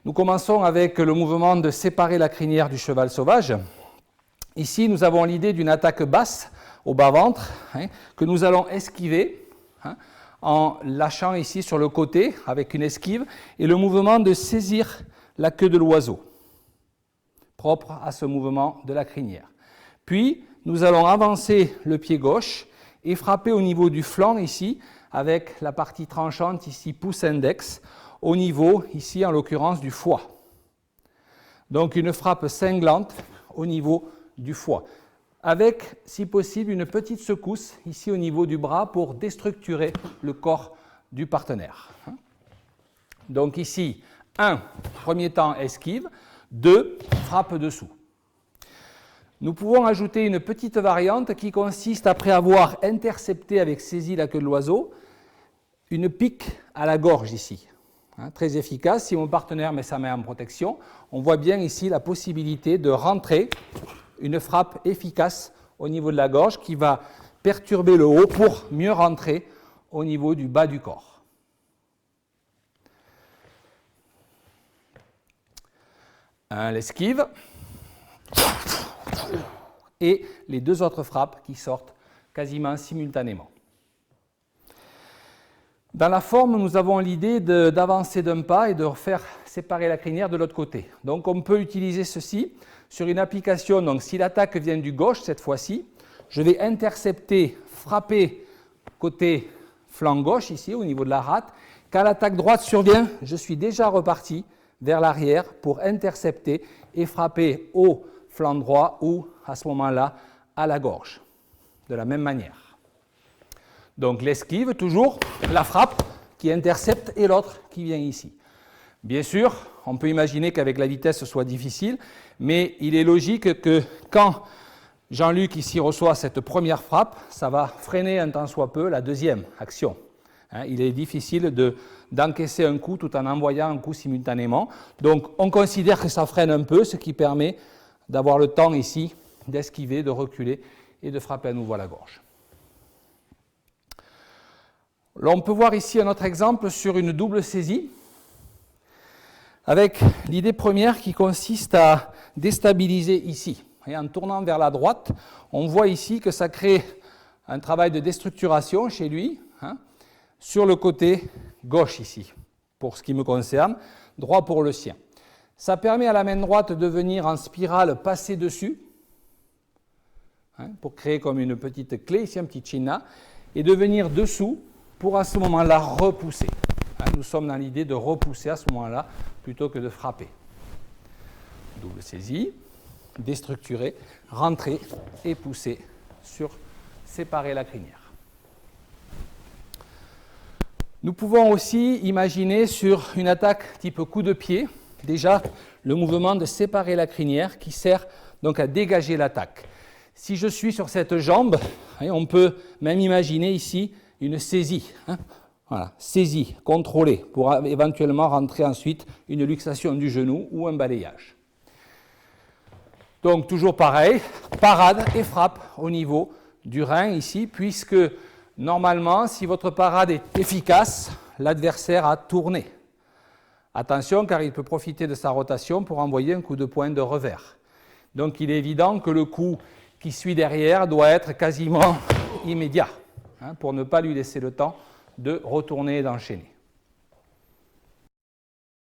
Nous commençons avec le mouvement de séparer la crinière du cheval sauvage. Ici, nous avons l'idée d'une attaque basse au bas-ventre que nous allons esquiver en lâchant ici sur le côté avec une esquive et le mouvement de saisir la queue de l'oiseau, propre à ce mouvement de la crinière. Puis, nous allons avancer le pied gauche et frapper au niveau du flanc ici avec la partie tranchante ici, pouce index, au niveau ici en l'occurrence du foie. Donc une frappe cinglante au niveau du foie, avec, si possible, une petite secousse ici au niveau du bras pour déstructurer le corps du partenaire. Donc ici, 1, premier temps esquive, 2, frappe dessous. Nous pouvons ajouter une petite variante qui consiste, après avoir intercepté avec saisie la queue de l'oiseau, une pique à la gorge ici. Très efficace. Si mon partenaire met sa main en protection, on voit bien ici la possibilité de rentrer une frappe efficace au niveau de la gorge qui va perturber le haut pour mieux rentrer au niveau du bas du corps. L'esquive et les deux autres frappes qui sortent quasiment simultanément. Dans la forme, nous avons l'idée d'avancer d'un pas et de faire séparer la crinière de l'autre côté. Donc on peut utiliser ceci sur une application. Donc si l'attaque vient du gauche cette fois-ci, je vais intercepter, frapper côté flanc gauche ici au niveau de la rate. Quand l'attaque droite survient, je suis déjà reparti vers l'arrière pour intercepter et frapper au flanc droit ou à ce moment-là à la gorge, de la même manière. Donc l'esquive, toujours, la frappe qui intercepte et l'autre qui vient ici. Bien sûr, on peut imaginer qu'avec la vitesse ce soit difficile, mais il est logique que quand Jean-Luc ici reçoit cette première frappe, ça va freiner un tant soit peu la deuxième action. Il est difficile d'encaisser un coup tout en envoyant un coup simultanément. Donc on considère que ça freine un peu, ce qui permet d'avoir le temps ici d'esquiver, de reculer et de frapper à nouveau à la gorge. Là, on peut voir ici un autre exemple sur une double saisie, avec l'idée première qui consiste à déstabiliser ici. Et en tournant vers la droite, on voit ici que ça crée un travail de déstructuration chez lui, sur le côté gauche ici, pour ce qui me concerne, droit pour le sien. Ça permet à la main droite de venir en spirale passer dessus, pour créer comme une petite clé, ici un petit chinna, et de venir dessous pour à ce moment-là repousser. Nous sommes dans l'idée de repousser à ce moment-là plutôt que de frapper. Double saisie, déstructurer, rentrer et pousser sur séparer la crinière. Nous pouvons aussi imaginer sur une attaque type coup de pied, déjà le mouvement de séparer la crinière qui sert donc à dégager l'attaque. Si je suis sur cette jambe, on peut même imaginer ici une saisie, voilà, saisie, contrôlée, pour éventuellement rentrer ensuite une luxation du genou ou un balayage. Donc toujours pareil, parade et frappe au niveau du rein ici, puisque normalement, si votre parade est efficace, l'adversaire a tourné. Attention, car il peut profiter de sa rotation pour envoyer un coup de poing de revers. Donc il est évident que le coup qui suit derrière doit être quasiment immédiat, pour ne pas lui laisser le temps de retourner et d'enchaîner.